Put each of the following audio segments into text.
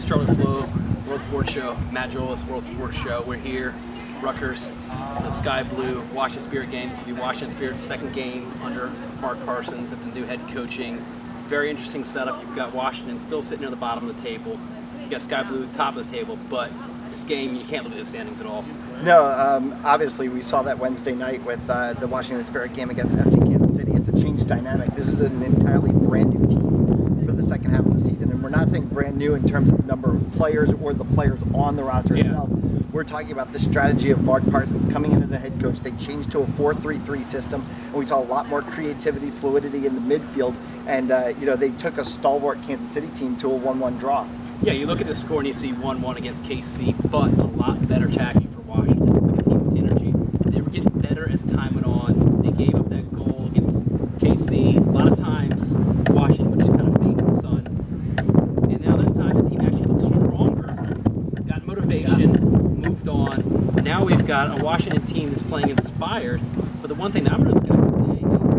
Charlie Flowe, World Sports Show. Matt Jolles, World Sports Show. We're here, Rutgers, the Sky Blue Washington Spirit game. This will be Washington Spirit's second game under Mark Parsons at the new head coaching. Very interesting setup. You've got Washington still sitting near the bottom of the table. You've got Sky Blue top of the table, but this game, you can't look at the standings at all. No, obviously we saw that Wednesday night with the Washington Spirit game against FC Kansas City. It's a changed dynamic. This is an entirely brand new team for the second half of the season, and we're not saying brand new in terms of number of players or the players on the roster itself. We're talking about the strategy of Mark Parsons coming in as a head coach. They changed to a 4-3-3 system, and we saw a lot more creativity, fluidity in the midfield, and they took a stalwart Kansas City team to a 1-1 draw. Yeah, you look at the score and you see 1-1 against KC, but a lot better attacking for Washington. It's like a team with energy. They were getting better as time went on. They gave up that goal against KC. A lot of times, Washington would just kind of fade in the sun. And now this time, the team actually looks stronger, got motivation, moved on. Now we've got a Washington team that's playing inspired. But the one thing that I'm really looking at today is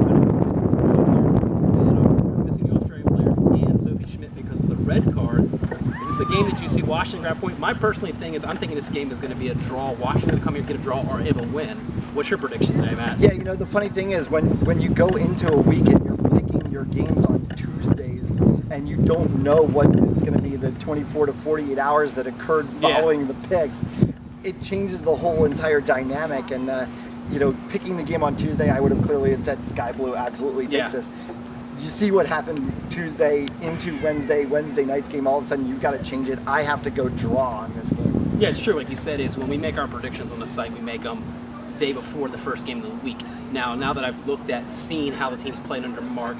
missing the Australian players and Sophie Schmidt because of the red card. Is this a game that you see Washington grab point? My personal thing is I'm thinking this game is going to be a draw. Washington will come here and get a draw or it'll win. What's your prediction today, Matt? Yeah, the funny thing is when you go into a week and you're picking your games on Tuesdays and you don't know what is going to be the 24 to 48 hours that occurred following the picks, it changes the whole entire dynamic. And picking the game on Tuesday, I would have clearly said Sky Blue absolutely takes this. You see what happened Tuesday into Wednesday night's game, all of a sudden you've got to change it. I have to go draw on this game. Yeah, it's true. Like you said, is when we make our predictions on the site, we make them the day before the first game of the week. Now that I've looked at, seeing how the team's played under Mark,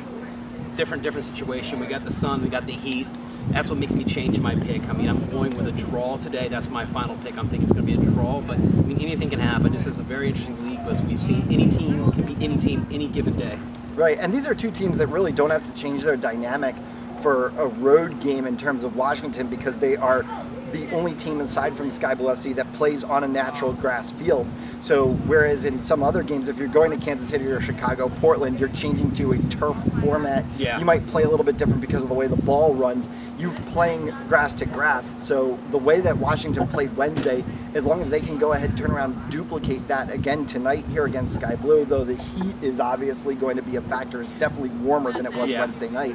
different situation. We got the sun, we got the heat. That's what makes me change my pick. I mean, I'm going with a draw today. That's my final pick. I'm thinking it's going to be a draw, but I mean, anything can happen. This is a very interesting league because we've seen any team can be any team any given day. Right, and these are two teams that really don't have to change their dynamic for a road game in terms of Washington because they are the only team aside from Sky Blue FC that plays on a natural grass field. So whereas in some other games, if you're going to Kansas City or Chicago, Portland, you're changing to a turf format. Yeah. You might play a little bit different because of the way the ball runs. You're playing grass to grass. So the way that Washington played Wednesday, as long as they can go ahead and turn around and duplicate that again tonight here against Sky Blue, though the heat is obviously going to be a factor. It's definitely warmer than it was Wednesday night.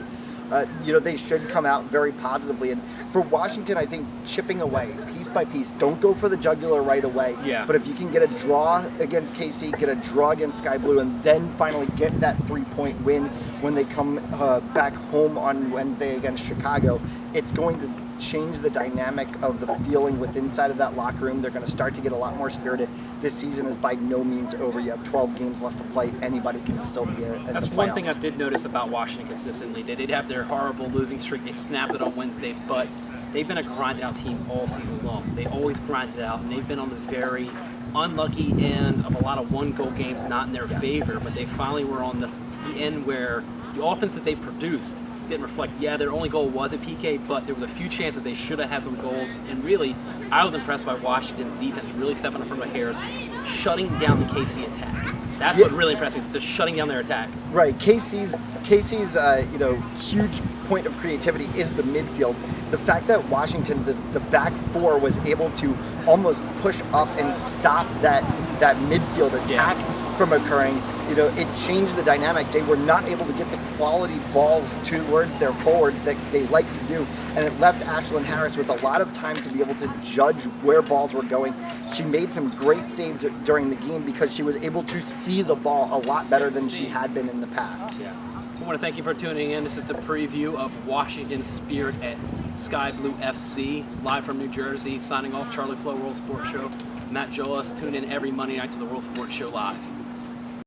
They should come out very positively. And for Washington, I think chipping away, piece by piece, don't go for the jugular right away. Yeah. But if you can get a draw against KC, get a draw against Sky Blue, and then finally get that 3-point win when they come back home on Wednesday against Chicago, it's going to change the dynamic of the feeling within inside of that locker room. They're going to start to get a lot more spirited. This season is by no means over. You have 12 games left to play. Anybody can still be in the playoffs. That's one thing I did notice about Washington consistently. They did have their horrible losing streak. They snapped it on Wednesday, but they've been a grinded-out team all season long. They always grind it out, and they've been on the very unlucky end of a lot of one-goal games not in their favor, but they finally were on the end where the offense that they produced didn't reflect. Yeah, their only goal was a PK, but there was a few chances they should have had some goals. And really, I was impressed by Washington's defense really stepping up from the hairs, shutting down the KC attack. That's what really impressed me, just shutting down their attack. Right. KC's huge point of creativity is the midfield. The fact that Washington, the back four, was able to almost push up and stop that midfield attack from occurring, it changed the dynamic. They were not able to get the quality balls towards their forwards that they like to do, and it left Ashlyn Harris with a lot of time to be able to judge where balls were going. She made some great saves during the game because she was able to see the ball a lot better than she had been in the past. Yeah. I want to thank you for tuning in. This is the preview of Washington Spirit at Sky Blue FC. It's live from New Jersey. Signing off, Charlie Flowe, World Sports Show. Matt Jolles. Tune in every Monday night to the World Sports Show Live.